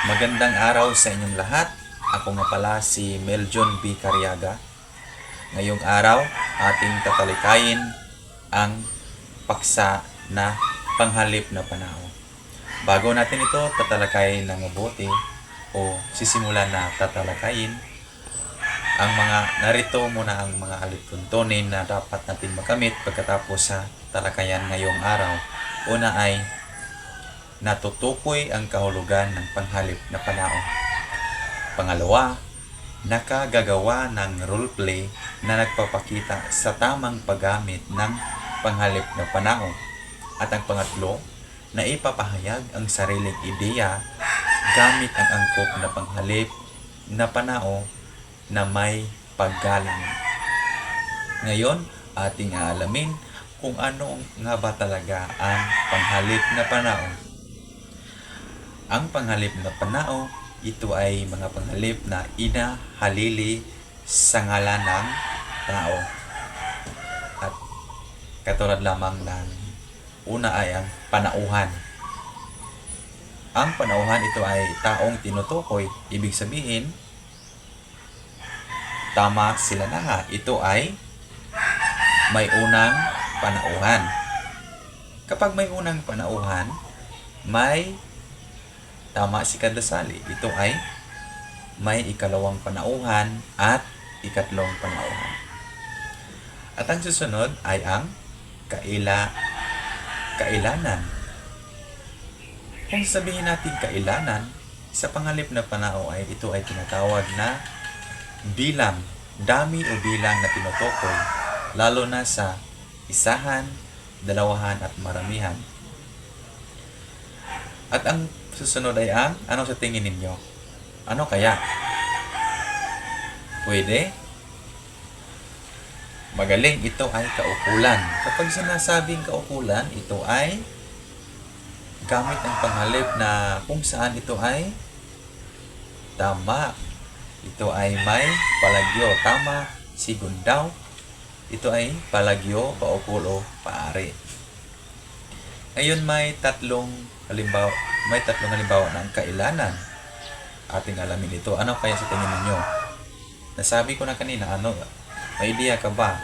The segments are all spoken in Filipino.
Magandang araw sa inyong lahat. Ako nga pala si Meljon B. Cariaga. Ngayong araw, ating tatalikayin ang paksa na panghalip na panahon. Bago natin ito tatalakayin ng mabuti o sisimulan na tatalakayin, ang mga narito muna ang mga alituntunin na dapat natin makamit pagkatapos sa talakayan ngayong araw. Una ay natutukoy ang kahulugan ng panghalip na panahon. Pangalawa, nakagagawa ng roleplay na nagpapakita sa tamang paggamit ng panghalip na panahon. At ang pangatlo, na ipapahayag ang sariling ideya gamit ang angkop na panghalip na panahon na may paggalang. Ngayon, ating aalamin kung ano nga ba talaga ang panghalip na panahon. Ang panghalip na panao, ito ay mga panghalip na inahalili sa ngalan ng tao. At katulad lamang ng una ay ang panauhan. Ang panauhan ito ay taong tinutukoy, ibig sabihin, tama sila na nga, ito ay may unang panauhan. Kapag may unang panauhan, may tama si kadasali. Ito ay may ikalawang panauhan at ikatlong panauhan. At ang susunod ay ang kailanan. Kung sabihin natin kailanan, sa panghalip na panao ay ito ay tinatawag na bilang, dami o bilang na tinutukoy, lalo na sa isahan, dalawahan at maramihan. At ang susunod ay ang, ano sa tingin ninyo? Ano kaya? Pwede? Magaling, ito ay kaukulan. Kapag sinasabing kaukulan, ito ay gamit ang panghalip na kung saan ito ay tama. Ito ay may palagyo. Tama, sigun daw. Ito ay palagyo, paukul o paari. Ngayon may tatlong halimbawa ng kailanan. Ating alamin ito. Ano kaya sa tingin ninyo? Nasabi ko na kanina, may idea ka ba?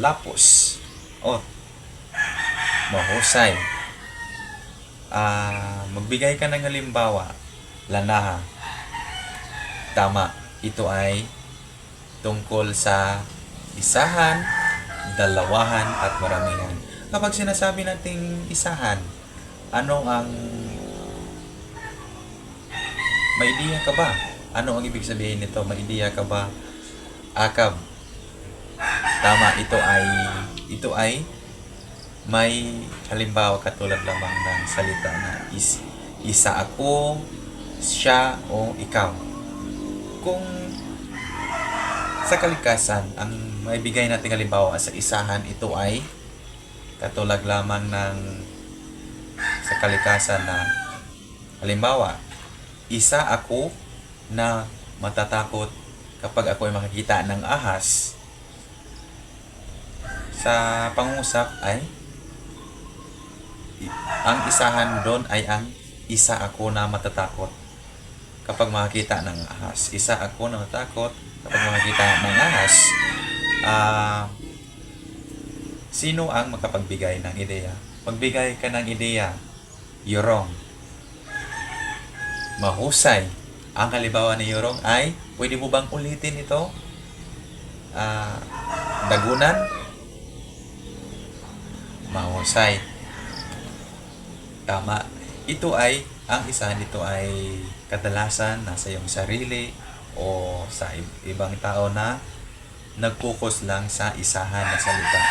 Lapos. Mahusay. Magbigay ka ng halimbawa. Lanaha. Tama. Ito ay tungkol sa isahan, dalawahan at maramihan. Kapag sinasabi nating isahan, ano ang may idea ka ba? Ano ang ibig sabihin nito? May idea ka ba? Akab. Tama, ito ay may halimbawa katulad lamang ng salita na isa ako, siya o ikaw. Kung sa kalikasan, ang maibigay nating halimbawa sa isahan, ito ay katulad lamang ng sa kalikasan na halimbawa, isa ako na matatakot kapag ako ay makakita ng ahas. Sa pangusap ay ang isahan doon ay ang isa ako na matatakot kapag makakita ng ahas. Isa ako na matatakot kapag makakita ng ahas. Sino ang makapagbigay ng ideya? Magbigay ka ng ideya. Yorong. Mahusay. Ang halimbawa ni Yorong ay, pwede mo bang ulitin ito? Dagunan. Mahusay. Tama. Ito ay, ang isa nito ay kadalasan nasa iyong sarili o sa ibang tao na nag-focus lang sa isahan na salita.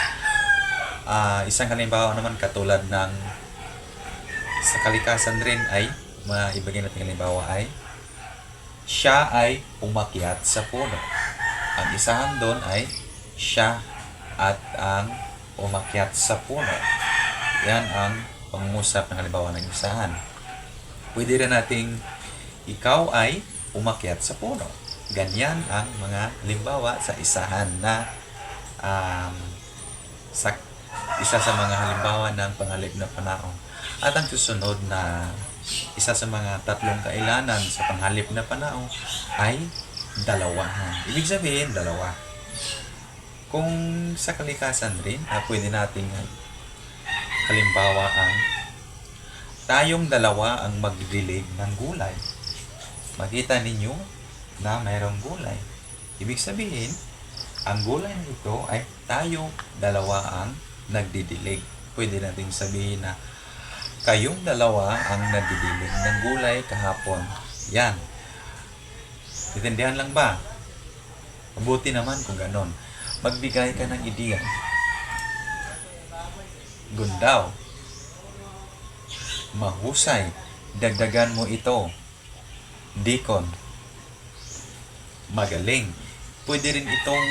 Isang halimbawa naman katulad ng sa kalikasan rin ay maibigay natin halimbawa ay siya ay umakyat sa puno. Ang isahan doon ay siya at ang umakyat sa puno. Yan ang pangungusap ng halimbawa ng isahan. Pwede rin nating ikaw ay umakyat sa puno. Ganyan ang mga halimbawa sa isahan na isa sa mga halimbawa ng panghalip na panahon. At ang susunod na isa sa mga tatlong kailanan sa panghalip na panahon ay dalawahan. Ibig sabihin, dalawa. Kung sa kalikasan rin, pwede nating halimbawa ang tayong dalawa ang magdidilig ng gulay. Makita ninyo na mayroong gulay. Ibig sabihin, ang gulay na ito ay tayo dalawa ang nagdidilig. Pwede nating sabihin na kayong dalawa ang nagdidilig ng gulay kahapon. Yan. Itindihan lang ba? Mabuti naman kung ganon. Magbigay ka ng ideya. Gundaw. Mahusay. Dagdagan mo ito. Dikon. Magaling. Pwede rin itong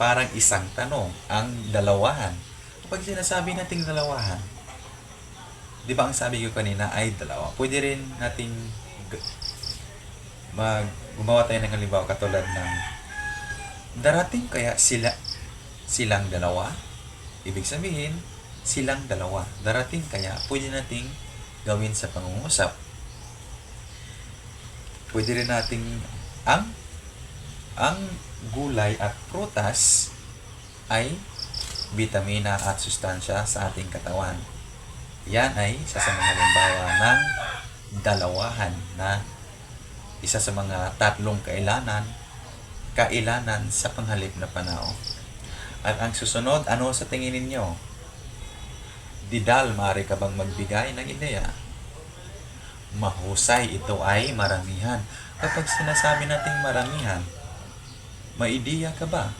parang isang tanong, ang dalawahan. Kapag sinasabi nating dalawahan, di ba ang sabi ko kanina ay dalawa? Pwede rin nating gumawa tayo ng halimbawa katulad ng darating kaya silang dalawa? Ibig sabihin, silang dalawa. Darating kaya, pwede nating gawin sa pangungusap. Pwede rin nating ang gulay at prutas ay bitamina at sustansya sa ating katawan. Yan ay isa sa mga halimbawa ng dalawahan na isa sa mga tatlong kailanan sa panghalip na panahon. At ang susunod, ano sa tingin ninyo? Didal, maaari ka bang magbigay ng ideya? Mahusay, ito ay maramihan. Kapag sinasabi nating maramihan, may ideya ka ba?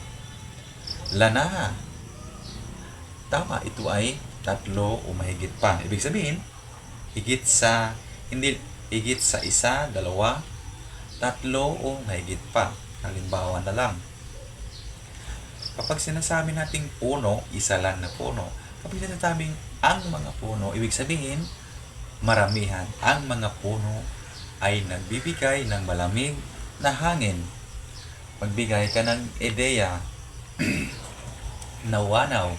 Lana. Tama, ito ay tatlo o mahigit pa. Ibig sabihin, higit sa isa, dalawa, tatlo o mahigit pa. Halimbawa na lang. Kapag sinasabi nating puno, isa lang na puno. Kapag sinasabing ang mga puno, ibig sabihin, maramihan. Ang mga puno ay nagbibigay ng malamig na hangin. Magbigay ka ng ideya. Nawanaw.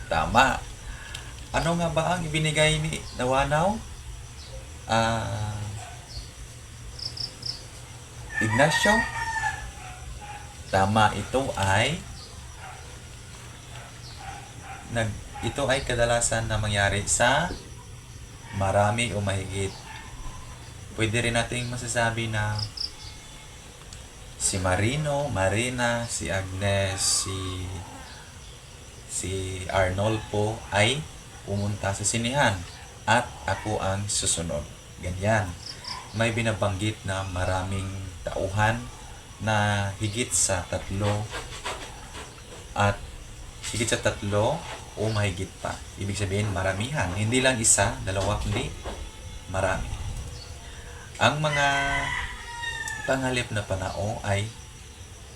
Tama. Ano nga ba ang ibinigay ni Nawanaw? Ignacio? Tama, ito ay kadalasan na mangyari sa marami o mahigit. Pwede rin nating masasabi na si Marino, Marina, si Agnes, si Arnolfo ay pumunta sa sinihan at ako ang susunod. Ganyan. May binabanggit na maraming tauhan na higit sa tatlo o mahigit pa. Ibig sabihin maramihan. Hindi lang isa, dalawa, kundi marami. Ang mga panghalip na panao ay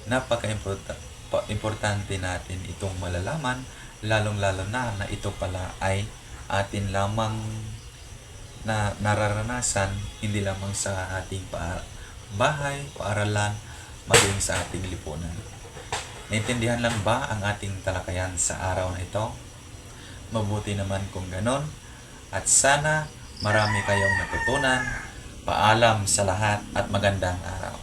napaka-importante natin itong malalaman, lalong-lalo na ito pala ay atin lamang na nararanasan, hindi lamang sa ating bahay, paaralan, maging sa ating lipunan. Naintindihan lang ba ang ating talakayan sa araw na ito? Mabuti naman kung ganon. At sana marami kayong natutunan. Paalam sa lahat at magandang araw.